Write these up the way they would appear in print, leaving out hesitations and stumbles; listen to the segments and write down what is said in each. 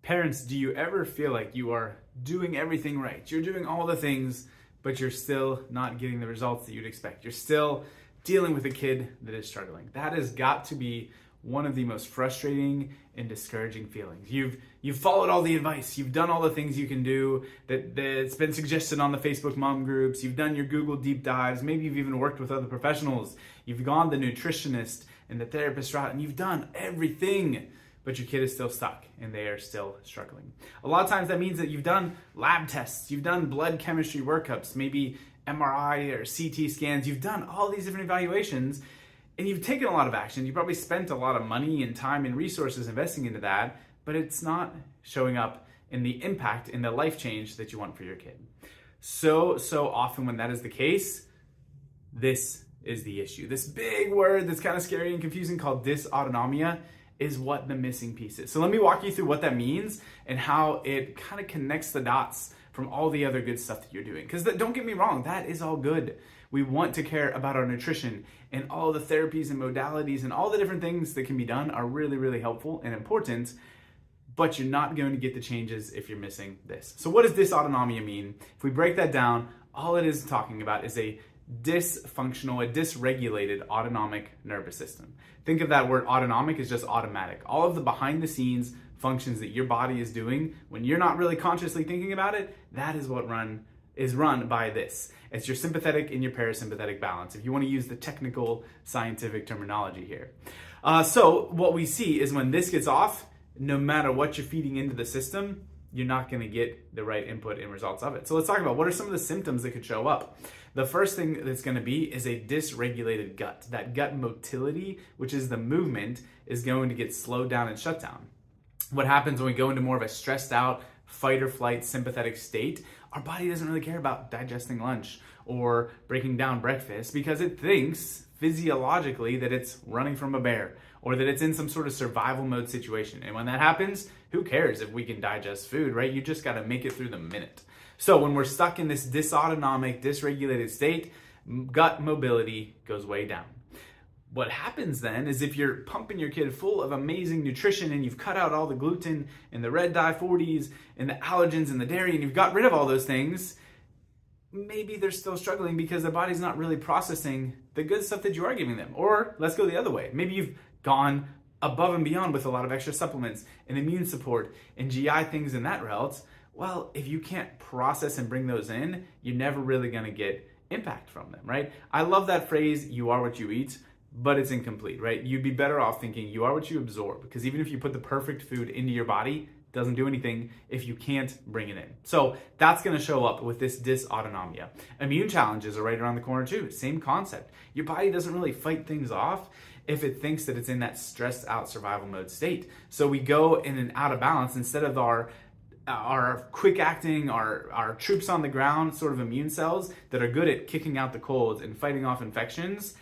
Parents, do you ever feel like you are doing everything right? You're doing all the things, but you're still not getting the results that you'd expect. You're still dealing with a kid that is struggling. That has got to be one of the most frustrating and discouraging feelings. You've followed all the advice. You've done all the things you can do that's been suggested on the Facebook mom groups. You've done your Google deep dives. Maybe you've even worked with other professionals. You've gone the nutritionist and the therapist route, and you've done everything, but your kid is still stuck and they are still struggling. A lot of times that means that you've done lab tests, you've done blood chemistry workups, maybe MRI or CT scans, you've done all these different evaluations, and you've taken a lot of action. You probably spent a lot of money and time and resources investing into that, but it's not showing up in the impact, in the life change that you want for your kid. So often when that is the case, this is the issue. This big word that's kind of scary and confusing called dysautonomia is what the missing piece is. So let me walk you through what that means and how it kind of connects the dots from all the other good stuff that you're doing. Because don't get me wrong, that is all good. We want to care about our nutrition, and all the therapies and modalities and all the different things that can be done are really, really helpful and important, but you're not going to get the changes if you're missing this. So what does dysautonomia mean? If we break that down, all it is talking about is a dysfunctional, a dysregulated autonomic nervous system. Think of that word autonomic as just automatic. All of the behind the scenes functions that your body is doing when you're not really consciously thinking about it, that is what is run by this. It's your sympathetic and your parasympathetic balance, if you want to use the technical scientific terminology here. So what we see is when this gets off, no matter what you're feeding into the system, you're not going to get the right input and results of it. So let's talk about what are some of the symptoms that could show up. The first thing that's going to be is a dysregulated gut. That gut motility, which is the movement, is going to get slowed down and shut down. What happens when we go into more of a stressed out, fight or flight sympathetic state, our body doesn't really care about digesting lunch or breaking down breakfast because it thinks physiologically that it's running from a bear or that it's in some sort of survival mode situation. And when that happens, who cares if we can digest food, right? You just got to make it through the minute. So when we're stuck in this dysautonomic, dysregulated state, gut mobility goes way down. What happens then is if you're pumping your kid full of amazing nutrition and you've cut out all the gluten and the red dye 40s and the allergens and the dairy and you've got rid of all those things, maybe they're still struggling because their body's not really processing the good stuff that you are giving them. Or let's go the other way. Maybe you've gone above and beyond with a lot of extra supplements and immune support and GI things in that route. Well, if you can't process and bring those in, you're never really going to get impact from them, right? I love that phrase, you are what you eat, but it's incomplete, right? You'd be better off thinking you are what you absorb, because even if you put the perfect food into your body, it doesn't do anything if you can't bring it in. So that's going to show up with this dysautonomia. Immune challenges are right around the corner too. Same concept. Your body doesn't really fight things off if it thinks that it's in that stressed out survival mode state. So we go in and out of balance instead of our quick acting, our troops on the ground sort of immune cells that are good at kicking out the colds and fighting off infections.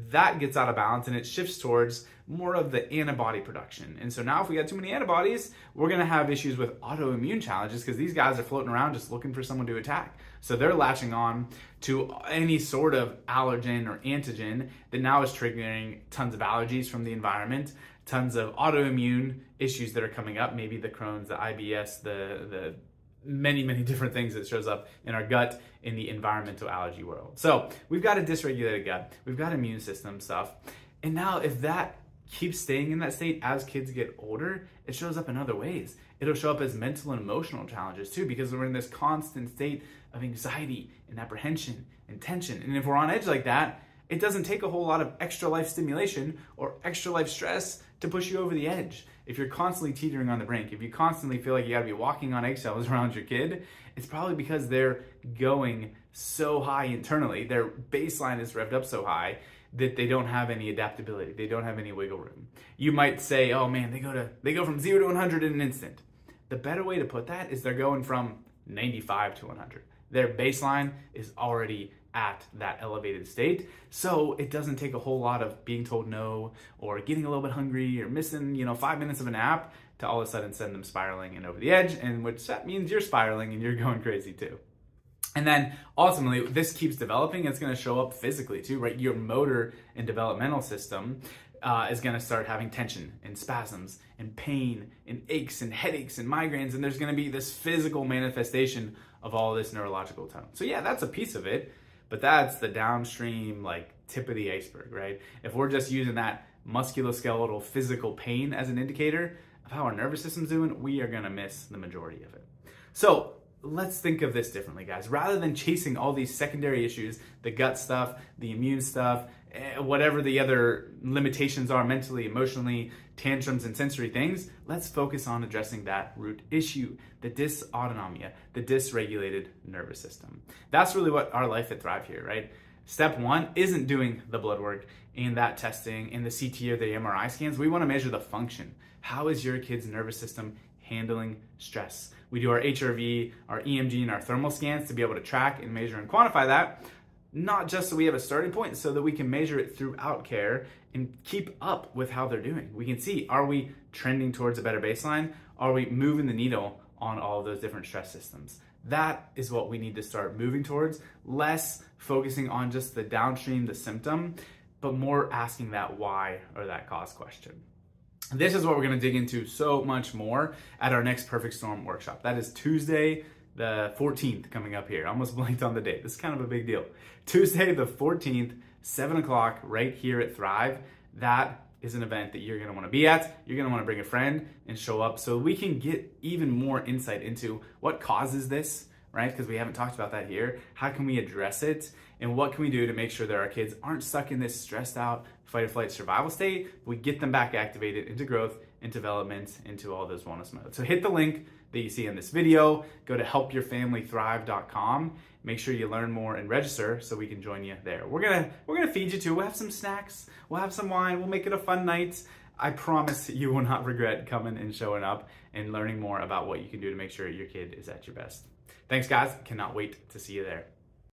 That gets out of balance and it shifts towards more of the antibody production. And so now if we got too many antibodies, we're going to have issues with autoimmune challenges because these guys are floating around just looking for someone to attack. So they're latching on to any sort of allergen or antigen that now is triggering tons of allergies from the environment, tons of autoimmune issues that are coming up, maybe the Crohn's, the IBS, the many, many different things that shows up in our gut in the environmental allergy world. So we've got a dysregulated gut, we've got immune system stuff. And now if that keeps staying in that state as kids get older, it shows up in other ways. It'll show up as mental and emotional challenges too, because we're in this constant state of anxiety and apprehension and tension. And if we're on edge like that, it doesn't take a whole lot of extra life stimulation or extra life stress to push you over the edge. If you're constantly teetering on the brink, if you constantly feel like you gotta be walking on eggshells around your kid, it's probably because they're going so high internally, their baseline is revved up so high that they don't have any adaptability, they don't have any wiggle room. You might say, oh man, they go from 0 to 100 in an instant. The better way to put that is they're going from 95 to 100. Their baseline is already at that elevated state. So it doesn't take a whole lot of being told no or getting a little bit hungry or missing, 5 minutes of a nap to all of a sudden send them spiraling and over the edge, and which that means you're spiraling and you're going crazy too. And then ultimately, this keeps developing. It's going to show up physically too, right? Your motor and developmental system is going to start having tension and spasms and pain and aches and headaches and migraines, and there's going to be this physical manifestation of all this neurological tone. So yeah, that's a piece of it, but that's the downstream like tip of the iceberg, right? If we're just using that musculoskeletal physical pain as an indicator of how our nervous system's doing, we are going to miss the majority of it. So let's think of this differently, guys. Rather than chasing all these secondary issues, the gut stuff, the immune stuff, whatever the other limitations are mentally, emotionally, tantrums and sensory things, let's focus on addressing that root issue, the dysautonomia, the dysregulated nervous system. That's really what our life at Thrive here, right? Step one isn't doing the blood work and that testing and the CT or the MRI scans. We want to measure the function. How is your kid's nervous system handling stress? We do our HRV, our EMG, and our thermal scans to be able to track and measure and quantify that, not just so we have a starting point, so that we can measure it throughout care and keep up with how they're doing. We can see, are we trending towards a better baseline? Are we moving the needle on all of those different stress systems? That is what we need to start moving towards, less focusing on just the downstream, the symptom, but more asking that why or that cause question. This is what we're going to dig into so much more at our next Perfect Storm workshop. That is Tuesday, the 14th coming up here. I almost blanked on the date. This is kind of a big deal. Tuesday, the 14th, 7 o'clock, right here at Thrive. That is an event that you're going to want to be at. You're going to want to bring a friend and show up so we can get even more insight into what causes this, right? Because we haven't talked about that here. How can we address it? And what can we do to make sure that our kids aren't stuck in this stressed out fight or flight survival state? We get them back activated into growth, into development, into all those wellness modes. So hit the link that you see in this video. Go to helpyourfamilythrive.com. Make sure you learn more and register so we can join you there. We're gonna feed you too. We'll have some snacks. We'll have some wine. We'll make it a fun night. I promise you will not regret coming and showing up and learning more about what you can do to make sure your kid is at your best. Thanks, guys. Cannot wait to see you there.